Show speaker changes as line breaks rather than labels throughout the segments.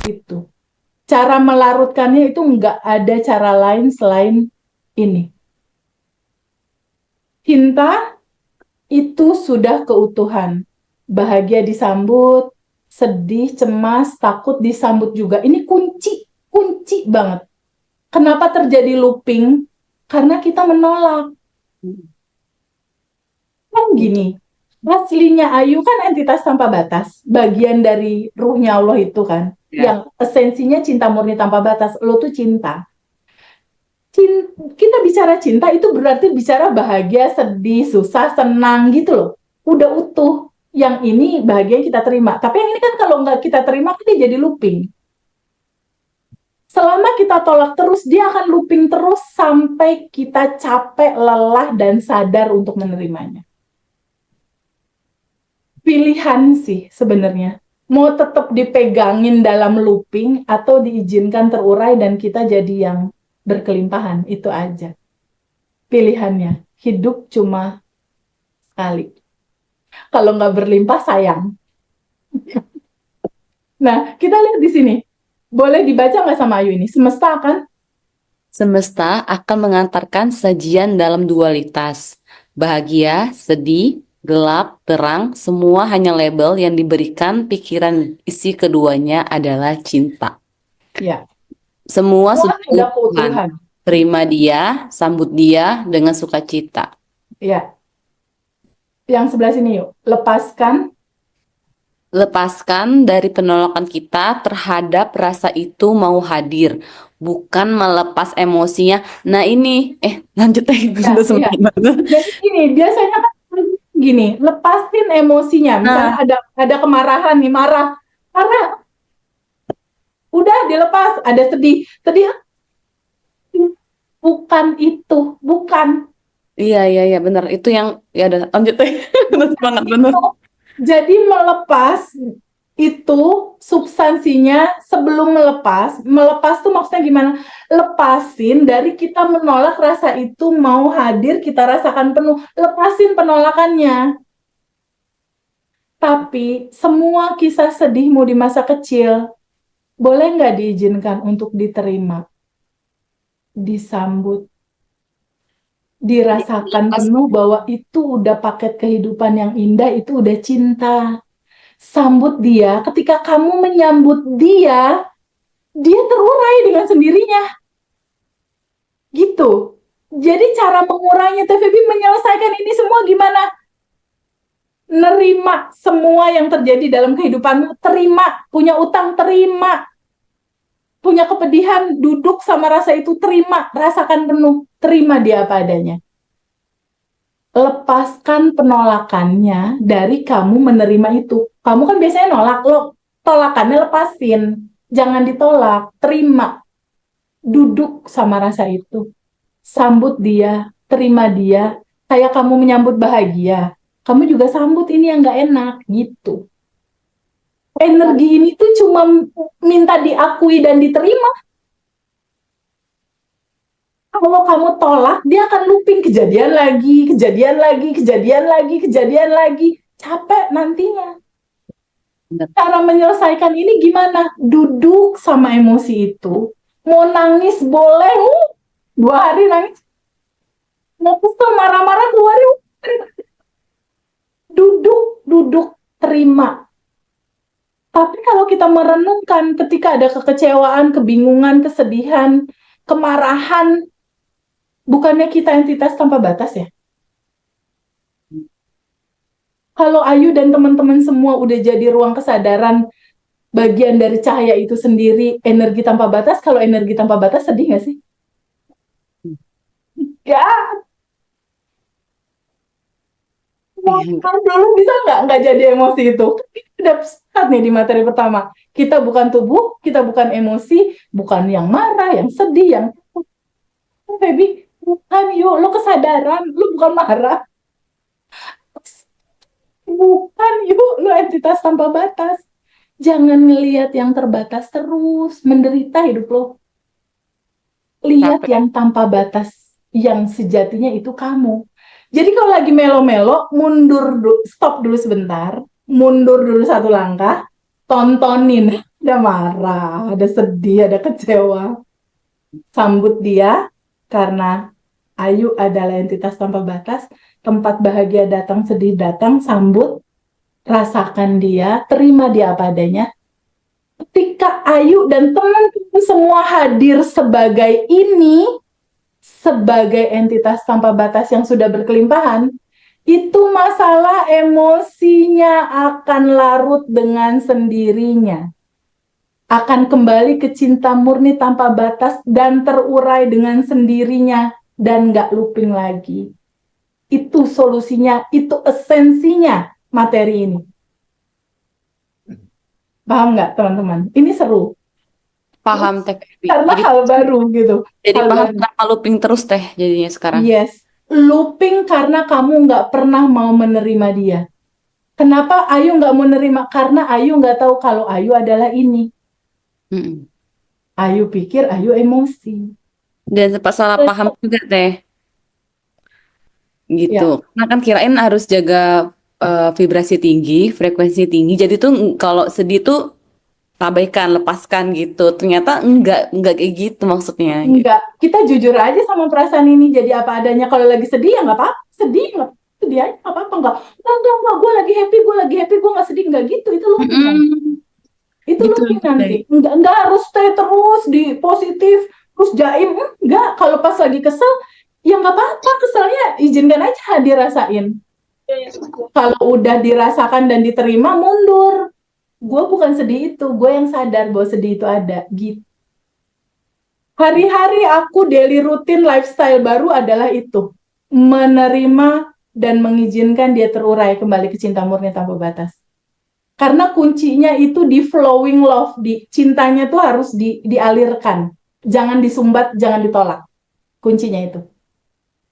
Itu. Cara melarutkannya itu nggak ada cara lain selain ini. Cinta itu sudah keutuhan. Bahagia disambut, sedih, cemas, takut disambut juga. Ini kunci banget. Kenapa terjadi looping? Karena kita menolak. Kan gini, aslinya Ayu kan entitas tanpa batas, bagian dari ruhnya Allah itu kan,
Ya.
yang esensinya cinta murni tanpa batas. Lo tuh cinta. Kita bicara cinta itu berarti bicara bahagia, sedih, susah, senang gitu loh. Udah utuh. Yang ini bahagia yang kita terima. Tapi yang ini kan kalau nggak kita terima, kan dia jadi looping. Selama kita tolak terus, dia akan looping terus sampai kita capek, lelah, dan sadar untuk menerimanya. Pilihan sih sebenarnya. Mau tetap dipegangin dalam looping atau diizinkan terurai dan kita jadi yang berkelimpahan. Itu aja pilihannya. Hidup cuma sekali. Kalau nggak berlimpah sayang. Nah, kita lihat di sini. Boleh dibaca nggak sama Ayu ini? Semesta kan?
Semesta akan mengantarkan sajian dalam dualitas. Bahagia, sedih, gelap, terang, semua hanya label yang diberikan pikiran isi keduanya adalah cinta.
Ya.
Semua
Semua
sudah
sudah
Tuhan.
keutuhan.
Terima dia, sambut dia dengan sukacita.
Ya. Yang sebelah sini yuk. Lepaskan.
Lepaskan dari penolakan kita terhadap rasa itu mau hadir, bukan melepas emosinya. Nah ini, lanjut
Ya,
udah
iya.
semakin banget.
Jadi gini, biasanya kan gini, lepasin emosinya. Misalnya
Nah,
ada kemarahan nih, marah. Karena udah dilepas, ada sedih. Sedih bukan itu, bukan
iya, iya, iya, benar. Itu yang, ya udah, lanjut deh. Udah semangat bener.
itu. Jadi melepas itu substansinya sebelum melepas. Melepas tuh maksudnya gimana? Lepasin dari kita menolak rasa itu mau hadir, kita rasakan penuh. Lepasin penolakannya. Tapi semua kisah sedihmu di masa kecil, boleh nggak diizinkan untuk diterima, disambut, dirasakan
Lepas,
penuh bahwa itu udah paket kehidupan yang indah, itu udah cinta. Sambut dia, ketika kamu menyambut dia, dia terurai dengan sendirinya. Gitu. Jadi cara mengurainya TVB menyelesaikan ini semua gimana? Nerima semua yang terjadi dalam kehidupanmu, terima. Punya utang, terima. Punya kepedihan, duduk sama rasa itu, terima. Rasakan penuh, terima dia apa adanya. Lepaskan penolakannya dari kamu menerima itu. Kamu kan biasanya nolak, lo tolakannya lepasin. Jangan ditolak, terima. Duduk sama rasa itu. Sambut dia, terima dia. Kayak kamu menyambut bahagia. Kamu juga sambut ini yang gak enak, gitu. Energi ini tuh cuma minta diakui dan diterima. Kalau kamu tolak, dia akan looping kejadian lagi, kejadian lagi, kejadian lagi, kejadian lagi. Capek nantinya. Cara menyelesaikan ini gimana? Duduk sama emosi itu. Mau nangis boleh, 2 hari nangis. Mau kesel marah-marah 2 hari. Duduk, duduk, terima. Tapi kalau kita merenungkan ketika ada kekecewaan, kebingungan, kesedihan, kemarahan, bukannya kita entitas tanpa batas ya? Kalau Ayu dan teman-teman semua udah jadi ruang kesadaran, bagian dari cahaya itu sendiri, energi tanpa batas, kalau energi tanpa batas sedih nggak sih? Ya,
iya,
kan dulu bisa nggak jadi emosi itu? Udah sepakat nih di materi pertama. Kita bukan tubuh, kita bukan emosi, bukan yang marah, yang sedih, yang baby, bukan yuk, lo kesadaran, lo bukan marah, bukan yuk, lo entitas tanpa batas. Jangan ngelihat yang terbatas terus, menderita hidup lo. Lihat
capek.
yang tanpa batas, yang sejatinya itu kamu. Jadi kalau lagi melo-melo, mundur, stop dulu sebentar, mundur dulu 1 langkah, tontonin. Ada marah, ada sedih, ada kecewa. Sambut dia karena Ayu adalah entitas tanpa batas. Tempat bahagia datang, sedih datang, sambut, rasakan dia, terima dia apa adanya. Ketika Ayu dan teman-teman semua hadir sebagai ini, sebagai entitas tanpa batas yang sudah berkelimpahan, itu masalah emosinya akan larut dengan sendirinya. Akan kembali ke cinta murni tanpa batas dan terurai dengan sendirinya dan gak looping lagi. Itu solusinya, itu esensinya materi ini. Paham nggak teman-teman? Ini seru.
Paham Teh Febi.
Karena
Jadi
hal baru gitu.
jadi
Hal
paham
baru.
kenapa looping terus Teh jadinya sekarang.
Yes. Looping karena kamu nggak pernah mau menerima dia. Kenapa Ayu nggak mau menerima? Karena Ayu nggak tahu kalau Ayu adalah ini.
Mm-mm.
Ayu pikir Ayu emosi.
Dan sempat salah paham juga Teh gitu.
Ya,
Karena kan kirain harus jaga vibrasi tinggi, frekuensi tinggi. Jadi tuh kalau sedih tuh abaikan, lepaskan gitu. Ternyata enggak kayak gitu maksudnya gitu.
enggak. Kita jujur aja sama perasaan ini. Jadi apa adanya. Kalau lagi sedih ya nggak apa-apa. Sedih nggak sedih aja nggak apa-apa. Enggak. Gue lagi happy. Gue nggak sedih. Nggak gitu. Itu looping nanti.
Mm-mm.
Itu
Gitu
looping
Teh.
nanti. Enggak harus stay terus di positif. Terus jaim. Enggak. Kalau pas lagi kesel, ya nggak apa-apa. Keselnya izinkan aja dirasain. Kalau udah dirasakan dan diterima, mundur. Gue bukan sedih itu. Gue yang sadar bahwa sedih itu ada. Gitu. Hari-hari aku daily rutin lifestyle baru adalah itu. Menerima dan mengizinkan dia terurai kembali ke cinta murni tanpa batas. Karena kuncinya itu di flowing love, di cintanya tuh harus dialirkan. Jangan disumbat, jangan ditolak. Kuncinya itu.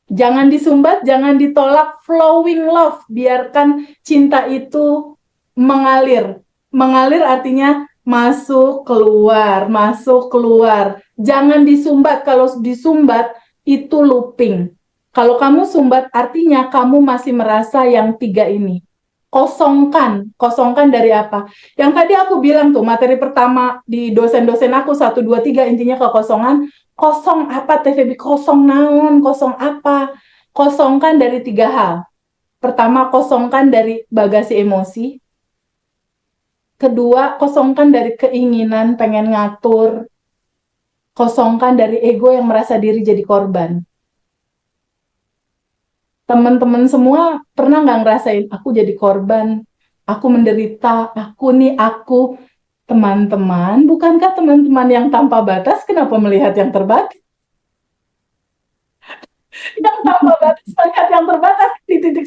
Jangan disumbat, jangan ditolak, flowing love. Biarkan cinta itu mengalir. Mengalir artinya masuk, keluar, masuk, keluar. Jangan disumbat. Kalau disumbat, itu looping. Kalau kamu sumbat, artinya kamu masih merasa yang tiga ini. Kosongkan. Kosongkan dari apa? Yang tadi aku bilang tuh, materi pertama di dosen-dosen aku, 1, 2, 3, intinya kekosongan. Kosong apa TVB? Kosong naon? Kosong apa? Kosongkan dari 3 hal. Pertama, kosongkan dari bagasi emosi. Kedua, kosongkan dari keinginan pengen ngatur. Kosongkan dari ego yang merasa diri jadi korban. Teman-teman semua pernah nggak ngerasain, aku jadi korban, aku menderita, aku. Teman-teman, bukankah teman-teman yang tanpa batas kenapa melihat yang terbatas? Yang tanpa batas melihat yang terbatas di titik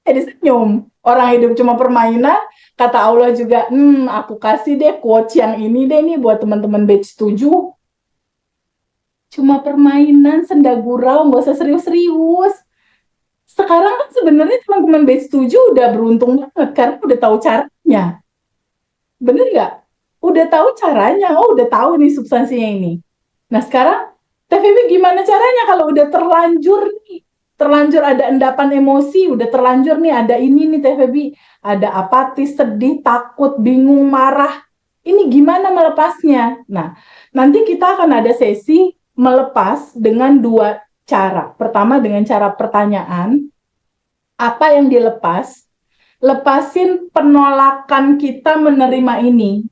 jadi senyum. Orang hidup cuma permainan, kata Allah juga, aku kasih deh quotes yang ini deh nih buat teman-teman batch 7. Cuma permainan, senda gurau, nggak usah serius-serius. Sekarang kan sebenarnya teman-teman batch 7 udah beruntung banget karena udah tahu caranya. Bener nggak? Udah tahu caranya, oh udah tahu nih substansinya ini. Nah sekarang TVB gimana caranya kalau udah terlanjur nih, terlanjur ada endapan emosi, udah terlanjur nih ada ini nih TVB, ada apatis, sedih, takut, bingung, marah. Ini gimana melepasnya? Nah, nanti kita akan ada sesi melepas dengan 2 cara. Pertama dengan cara pertanyaan, apa yang dilepas? Lepasin penolakan kita menerima ini.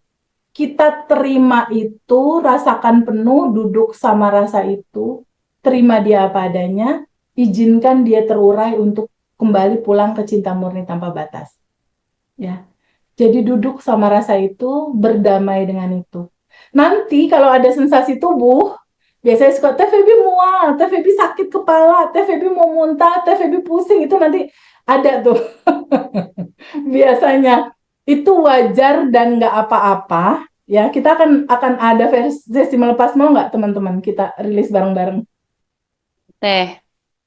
Kita terima itu, rasakan penuh, duduk sama rasa itu, terima dia apa adanya, izinkan dia terurai untuk kembali pulang ke cinta murni tanpa batas. Ya. Jadi duduk sama rasa itu, berdamai dengan itu. Nanti kalau ada sensasi tubuh, biasanya suka TVB mual, TVB sakit kepala, TVB mau muntah, TVB pusing, itu nanti ada tuh. Biasanya itu wajar dan nggak apa-apa. Ya, kita akan ada sesi melepas, mau nggak teman-teman kita rilis bareng-bareng?
Teh.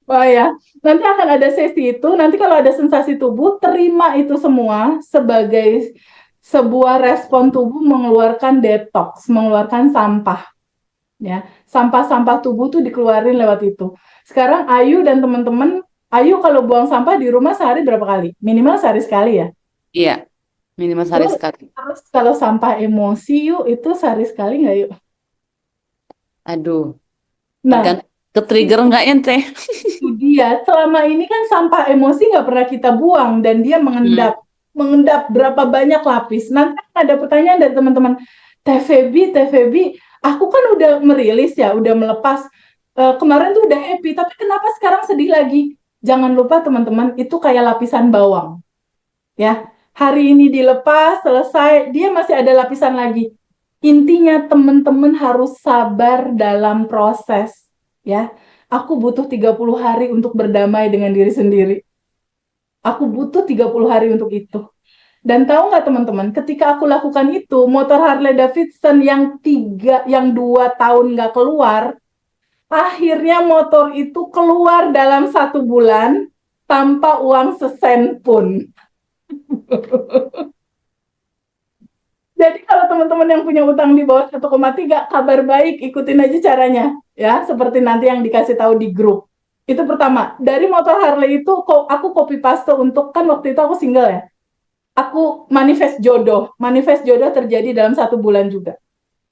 Oh ya, nanti akan ada sesi itu. Nanti kalau ada sensasi tubuh, terima itu semua sebagai sebuah respon tubuh mengeluarkan detox, mengeluarkan sampah. Ya, sampah-sampah tubuh tuh dikeluarin lewat itu. Sekarang Ayu dan teman-teman, Ayu kalau buang sampah di rumah sehari berapa kali? Minimal sehari sekali ya.
Iya. Minimal sehari
Terus,
sekali.
terus kalau sampah emosi yuk, itu sehari sekali nggak yuk?
Aduh,
Nah,
tergantung ke trigger enggaknya teh.
itu dia. Selama ini kan sampah emosi nggak pernah kita buang dan dia
Hmm.
mengendap, mengendap berapa banyak lapis. Nanti ada pertanyaan dari teman-teman, TVB, aku kan udah merilis ya, udah melepas. Kemarin tuh udah happy, tapi kenapa sekarang sedih lagi? Jangan lupa teman-teman, itu kayak lapisan bawang, ya. Hari ini dilepas, selesai, dia masih ada lapisan lagi. Intinya teman-teman harus sabar dalam proses, ya. Aku butuh 30 hari untuk berdamai dengan diri sendiri. Aku butuh 30 hari untuk itu. Dan tahu nggak teman-teman, ketika aku lakukan itu, motor Harley Davidson yang 2 tahun nggak keluar, akhirnya motor itu keluar dalam 1 bulan tanpa uang sesen pun. Jadi kalau teman-teman yang punya utang di bawah 1,3, kabar baik, ikutin aja caranya. Ya, seperti nanti yang dikasih tahu di grup. Itu pertama. Dari motor Harley itu, aku copy paste untuk, kan waktu itu aku single ya. Aku manifest jodoh. Manifest jodoh terjadi dalam 1 bulan juga.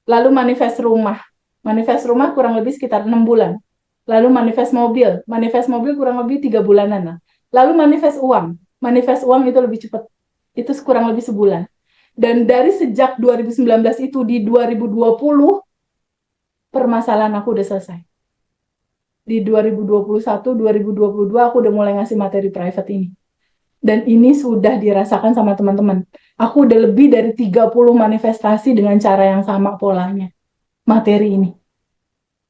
Lalu manifest rumah. Manifest rumah kurang lebih sekitar 6 bulan. Lalu manifest mobil. Manifest mobil kurang lebih 3 bulanan lah. Lalu manifest uang. Manifest uang itu lebih cepat. Itu kurang lebih sebulan. Dan dari sejak 2019 itu di 2020 permasalahan aku udah selesai. Di 2021, 2022 aku udah mulai ngasih materi private ini. Dan ini sudah dirasakan sama teman-teman. Aku udah lebih dari 30 manifestasi dengan cara yang sama polanya. Materi ini.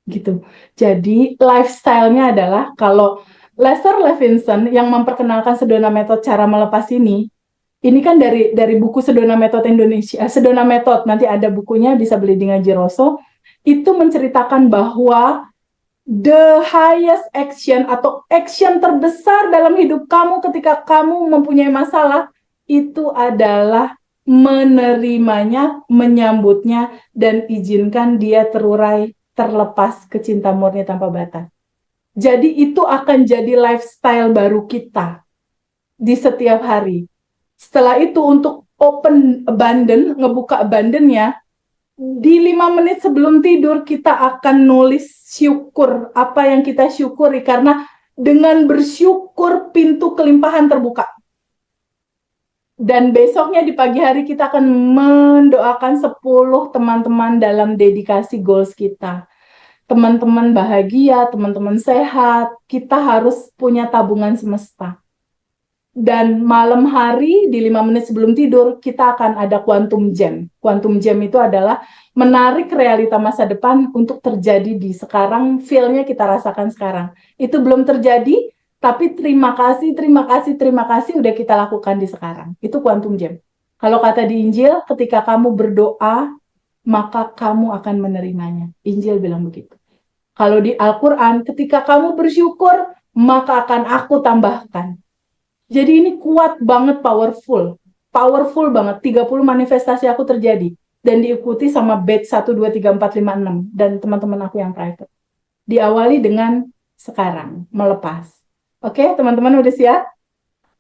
Gitu. Jadi lifestyle-nya adalah kalau Lester Levinson yang memperkenalkan Sedona Method cara melepas ini kan dari buku Sedona Method Indonesia, Sedona Method, nanti ada bukunya bisa beli di Ngaji Rosso, itu menceritakan bahwa the highest action atau action terbesar dalam hidup kamu ketika kamu mempunyai masalah itu adalah menerimanya, menyambutnya, dan izinkan dia terurai, terlepas ke cinta murni tanpa batas. Jadi itu akan jadi lifestyle baru kita di setiap hari. Setelah itu untuk open abundant, ngebuka abundantnya, di 5 menit sebelum tidur kita akan nulis syukur, apa yang kita syukuri, karena dengan bersyukur pintu kelimpahan terbuka. Dan besoknya di pagi hari kita akan mendoakan 10 teman-teman dalam dedikasi goals kita. Teman-teman bahagia, teman-teman sehat, kita harus punya tabungan semesta. Dan malam hari di 5 menit sebelum tidur kita akan ada quantum jam. Quantum jam itu adalah menarik realita masa depan untuk terjadi di sekarang, feel-nya kita rasakan sekarang. Itu belum terjadi, tapi terima kasih udah kita lakukan di sekarang. Itu quantum jam. Kalau kata di Injil, ketika kamu berdoa, maka kamu akan menerimanya. Injil bilang begitu. Kalau di Al-Quran, ketika kamu bersyukur, maka akan aku tambahkan. Jadi ini kuat banget, powerful. Powerful banget. 30 manifestasi aku terjadi. Dan diikuti sama batch 1, 2, 3, 4, 5, 6. Dan teman-teman aku yang private. Diawali dengan sekarang, melepas. Oke, teman-teman udah siap?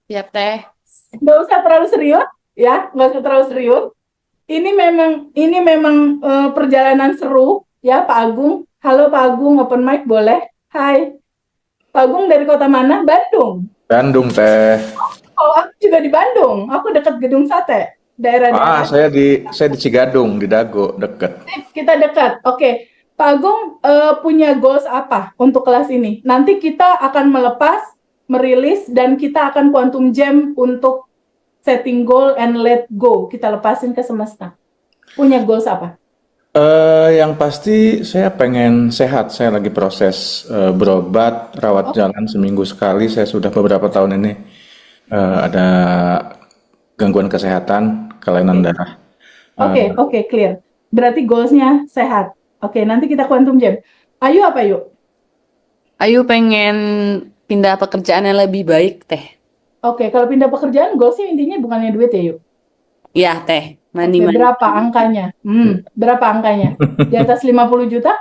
Siap teh.
Nggak usah terlalu serius, ya. Nggak usah terlalu serius. Ini memang perjalanan seru, ya Pak Agung. Halo Pak Agung, open mic boleh? Hai. Pak Agung dari kota mana? Bandung.
Bandung teh.
Oh, aku juga di Bandung. Aku dekat Gedung Sate. Daerah-daerah.
Saya di Cigadung, di Dago, deket.
Kita dekat. Oke. Pak Agung punya goals apa untuk kelas ini? Nanti kita akan melepas, merilis, dan kita akan quantum jam untuk setting goal and let go. Kita lepasin ke semesta. Punya goals apa?
Yang pasti saya pengen sehat. Saya lagi proses berobat, rawat jalan seminggu sekali. Saya sudah beberapa tahun ini ada gangguan kesehatan, kelainan darah.
Oke, clear. Berarti goalsnya sehat. Oke, nanti kita quantum jam. Ayo apa yuk?
Ayu pengen pindah pekerjaan yang lebih baik teh.
Oke, kalau pindah pekerjaan, goalsnya intinya bukannya duit ya yuk?
Ya teh,
Oke,
mani.
berapa angkanya? Berapa angkanya? Di atas 50 juta?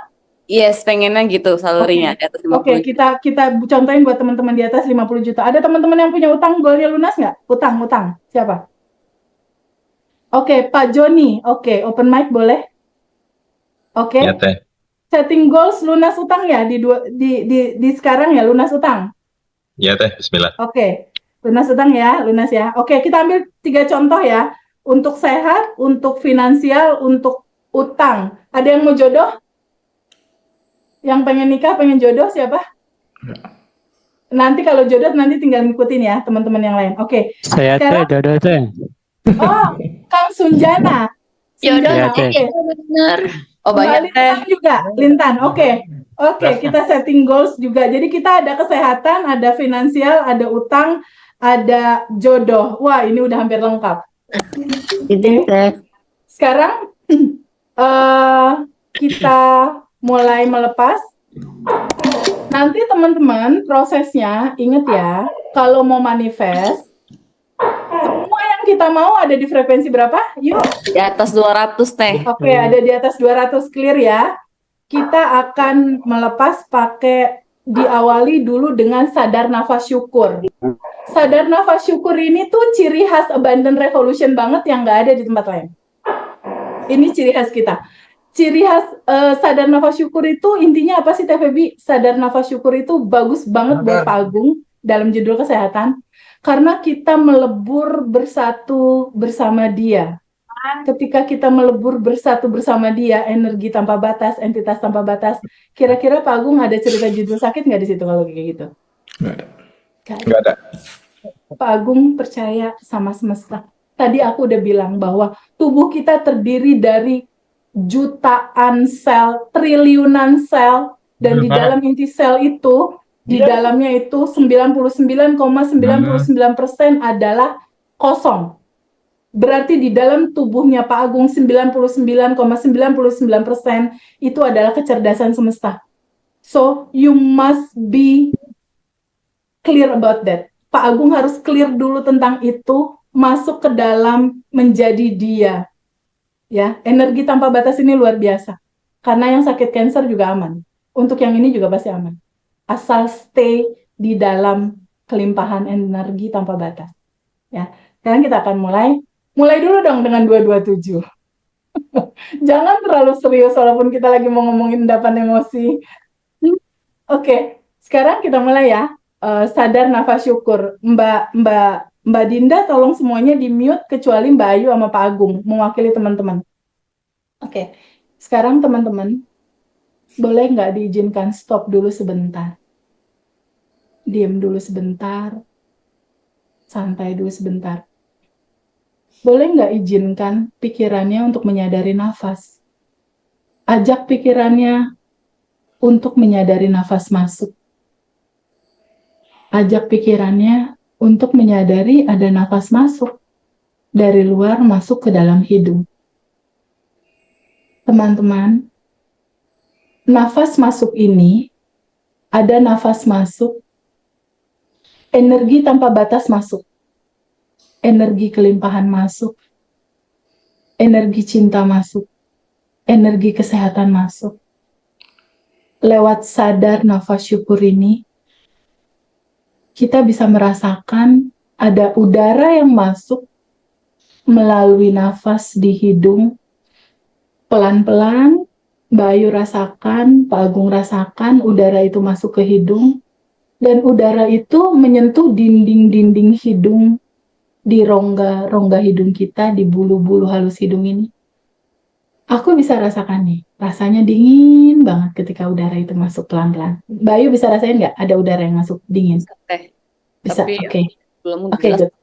Yes, pengennya gitu salary-nya
Oke.
di atas
Oke,
50 juta.
kita contohin buat teman-teman di atas 50 juta. Ada teman-teman yang punya utang, goalnya lunas nggak? Utang. Siapa? Oke, Pak Joni. Oke, open mic boleh? Oke.
Ya Teh.
Setting goals lunas utang ya di sekarang ya lunas utang.
Ya Teh, bismillah.
Oke. Lunas utang ya, lunas ya. Oke, kita ambil 3 contoh ya. Untuk sehat, untuk finansial, untuk utang. Ada yang mau jodoh? Yang pengen nikah, pengen jodoh siapa? Nanti kalau jodoh nanti tinggal ngikutin ya teman-teman yang lain. Oke.
Saya teh,
Sekarang
jodoh teh.
oh, Kang Sunjana. Sunjana,
Iya, Teh.
oke.
Bener.
Oh,
Mbak
banyak teh.
Lintan juga, Lintan. Oke. Oke, kita setting goals juga. Jadi kita ada kesehatan, ada finansial, ada utang, ada jodoh. Wah, ini udah hampir lengkap.
Itu Teh.
Sekarang kita mulai melepas. Nanti teman-teman prosesnya ingat ya, kalau mau manifest, semua yang kita mau ada di frekuensi berapa? Yuk.
Di atas 200 teh.
Oke, ada di atas 200 clear ya. Kita akan melepas pakai diawali dulu dengan sadar nafas syukur. Sadar nafas syukur ini tuh ciri khas abundant revolution banget yang nggak ada di tempat lain. Ini ciri khas kita. Ciri khas sadar nafas syukur itu intinya apa sih Teh Febi? Sadar nafas syukur itu bagus banget buat Pak Agung dalam judul kesehatan. Karena kita melebur bersatu bersama dia. Ketika kita melebur bersatu bersama dia, energi tanpa batas, entitas tanpa batas. Kira-kira Pak Agung ada cerita judul sakit nggak di situ kalau kayak gitu?
Nggak ada.
Nggak ada.
Nggak ada.
Pak Agung percaya sama semesta. Tadi aku udah bilang bahwa tubuh kita terdiri dari jutaan sel, triliunan sel, dan di dalam inti sel itu, di dalamnya itu 99,99% adalah kosong. Berarti di dalam tubuhnya Pak Agung 99,99% itu adalah kecerdasan semesta. So, you must be clear about that. Pak Agung harus clear dulu tentang itu, masuk ke dalam menjadi dia. Ya, energi tanpa batas ini luar biasa. Karena yang sakit kanker juga aman. Untuk yang ini juga pasti aman. Asal stay di dalam kelimpahan energi tanpa batas. Ya, sekarang kita akan mulai. Mulai dulu dong dengan 227. Jangan terlalu serius walaupun kita lagi mau ngomongin endapan emosi. Oke, sekarang kita mulai ya. Sadar nafas syukur. Mbak Dinda tolong semuanya di mute kecuali Mbak Ayu sama Pak Agung mewakili teman-teman. Oke, sekarang teman-teman boleh nggak diizinkan stop dulu sebentar? Diam dulu sebentar, santai dulu sebentar. Boleh nggak izinkan pikirannya untuk menyadari nafas? Ajak pikirannya untuk menyadari nafas masuk. Ajak pikirannya untuk menyadari ada nafas masuk dari luar masuk ke dalam hidung. Teman-teman, nafas masuk ini ada nafas masuk, energi tanpa batas masuk, energi kelimpahan masuk, energi cinta masuk, energi kesehatan masuk. Lewat sadar nafas syukur ini, kita bisa merasakan ada udara yang masuk melalui nafas di hidung. Pelan-pelan, Mbak Ayu rasakan, Pak Agung rasakan udara itu masuk ke hidung. Dan udara itu menyentuh dinding-dinding hidung di rongga hidung kita, di bulu-bulu halus hidung ini. Aku bisa rasakan nih, rasanya dingin banget ketika udara itu masuk pelan-pelan. Mbak Ayu bisa rasain nggak ada udara yang masuk dingin?
Teh.
Bisa,
Tapi
oke.
belum
Oke,
jelas.
good.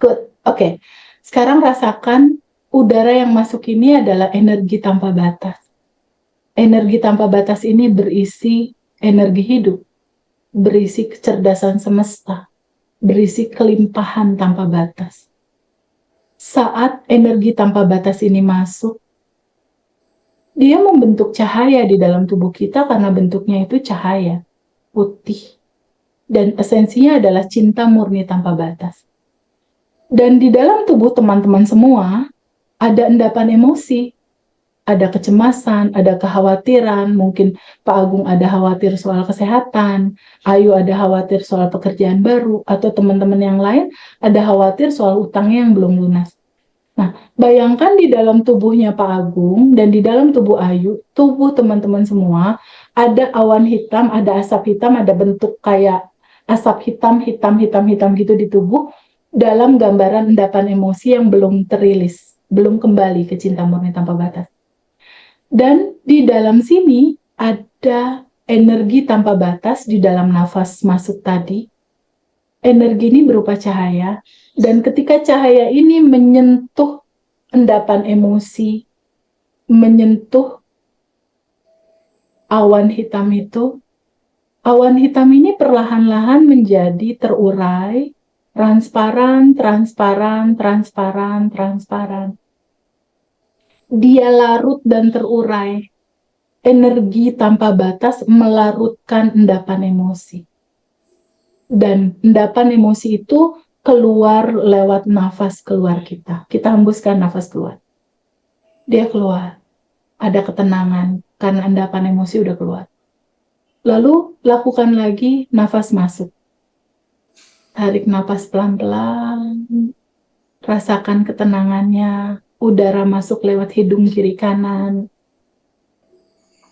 Good, oke. Sekarang rasakan udara yang masuk ini adalah energi tanpa batas. Energi tanpa batas ini berisi energi hidup, berisi kecerdasan semesta, berisi kelimpahan tanpa batas. Saat energi tanpa batas ini masuk, dia membentuk cahaya di dalam tubuh kita karena bentuknya itu cahaya, putih. Dan esensinya adalah cinta murni tanpa batas. Dan di dalam tubuh teman-teman semua, ada endapan emosi, ada kecemasan, ada kekhawatiran, mungkin Pak Agung ada khawatir soal kesehatan, Ayu ada khawatir soal pekerjaan baru, atau teman-teman yang lain ada khawatir soal utangnya yang belum lunas. Nah, bayangkan di dalam tubuhnya Pak Agung dan di dalam tubuh Ayu, tubuh teman-teman semua, ada awan hitam, ada asap hitam, ada bentuk kayak asap hitam, hitam, hitam, hitam gitu di tubuh dalam gambaran endapan emosi yang belum terilis, belum kembali ke cinta murni tanpa batas. Dan di dalam sini ada energi tanpa batas di dalam nafas masuk tadi. Energi ini berupa cahaya, dan ketika cahaya ini menyentuh endapan emosi, menyentuh awan hitam itu, awan hitam ini perlahan-lahan menjadi terurai, transparan, transparan, transparan, transparan. Dia larut dan terurai. Energi tanpa batas melarutkan endapan emosi. Dan endapan emosi itu keluar lewat nafas keluar kita. Kita hembuskan nafas keluar. Dia keluar. Ada ketenangan karena endapan emosi udah keluar. Lalu lakukan lagi nafas masuk. Tarik nafas pelan-pelan. Rasakan ketenangannya. Udara masuk lewat hidung kiri kanan.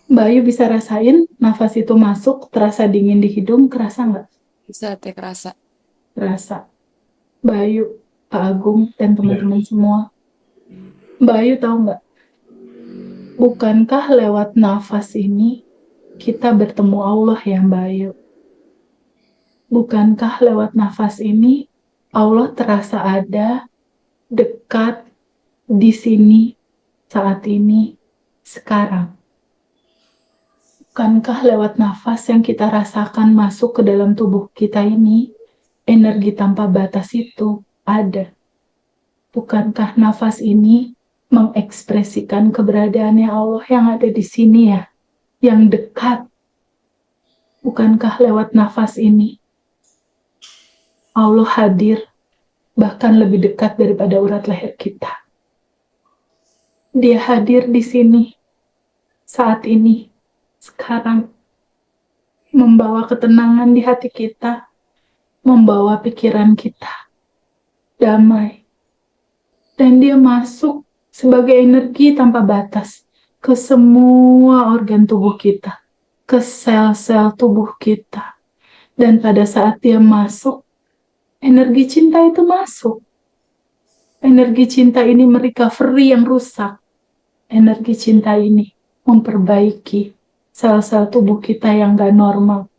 Mbak Ayu bisa rasain nafas itu masuk, terasa dingin di hidung, kerasa nggak?
Bisa teh kerasa.
Terasa. Mbak Ayu, Pak Agung, dan teman-teman semua. Mbak Ayu tahu nggak? Bukankah lewat nafas ini kita bertemu Allah ya Mbak Ayu? Bukankah lewat nafas ini Allah terasa ada, dekat, di sini, saat ini, sekarang? Bukankah lewat nafas yang kita rasakan masuk ke dalam tubuh kita ini, energi tanpa batas itu ada? Bukankah nafas ini mengekspresikan keberadaannya Allah yang ada di sini ya, yang dekat? Bukankah lewat nafas ini Allah hadir bahkan lebih dekat daripada urat leher kita? Dia hadir di sini, saat ini, sekarang, membawa ketenangan di hati kita, membawa pikiran kita damai. Dan dia masuk sebagai energi tanpa batas ke semua organ tubuh kita, ke sel-sel tubuh kita. Dan pada saat dia masuk, energi cinta itu masuk. Energi cinta ini merecovery yang rusak. Energi cinta ini memperbaiki sel-sel tubuh kita yang gak normal.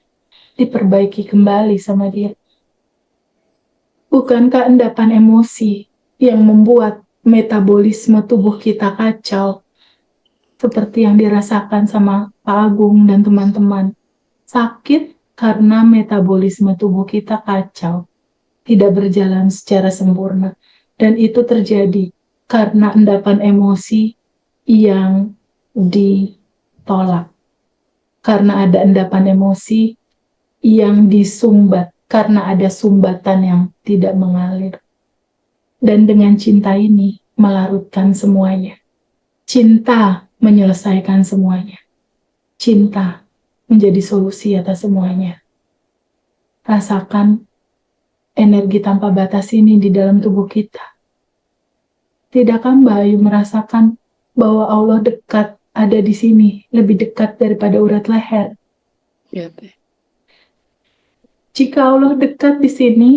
Diperbaiki kembali sama dia. Bukankah endapan emosi yang membuat metabolisme tubuh kita kacau, seperti yang dirasakan sama Pak Agung dan teman-teman? Sakit karena metabolisme tubuh kita kacau, tidak berjalan secara sempurna. Dan itu terjadi karena endapan emosi yang ditolak. Karena ada endapan emosi yang disumbat, karena ada sumbatan yang tidak mengalir. Dan dengan cinta ini melarutkan semuanya. Cinta menyelesaikan semuanya. Cinta menjadi solusi atas semuanya. Rasakan energi tanpa batas ini di dalam tubuh kita. Tidakkah Mbak Ayu merasakan bahwa Allah dekat, ada di sini, lebih dekat daripada urat leher?
Iya teh.
Jika Allah dekat di sini,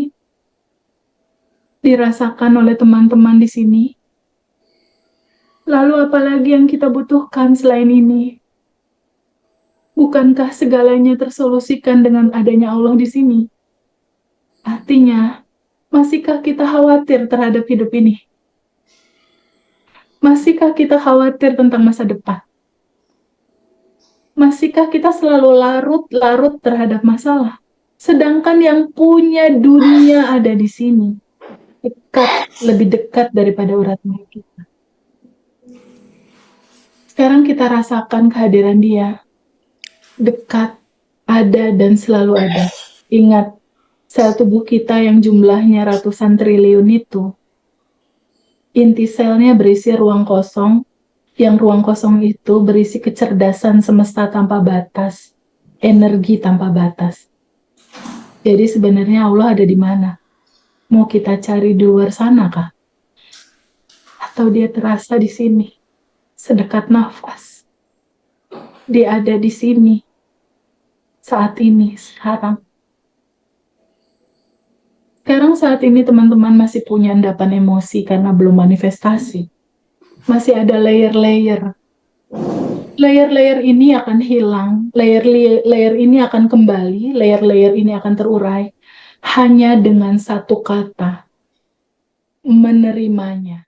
dirasakan oleh teman-teman di sini, lalu apalagi yang kita butuhkan selain ini? Bukankah segalanya tersolusikan dengan adanya Allah di sini? Artinya, masihkah kita khawatir terhadap hidup ini? Masihkah kita khawatir tentang masa depan? Masihkah kita selalu larut-larut terhadap masalah? Sedangkan yang punya dunia ada di sini. Dekat, lebih dekat daripada urat leher kita. Sekarang kita rasakan kehadiran dia. Dekat, ada dan selalu ada. Ingat, sel tubuh kita yang jumlahnya ratusan triliun itu, inti selnya berisi ruang kosong, yang ruang kosong itu berisi kecerdasan semesta tanpa batas, energi tanpa batas. Jadi sebenarnya Allah ada di mana? Mau kita cari di luar sana kah? atau dia terasa di sini, sedekat nafas. Dia ada di sini, saat ini, sekarang. Sekarang saat ini teman-teman masih punya endapan emosi karena belum manifestasi. Masih ada layer-layer. Layer-layer ini akan hilang, layer ini akan kembali, layer-layer ini akan terurai hanya dengan satu kata, menerimanya.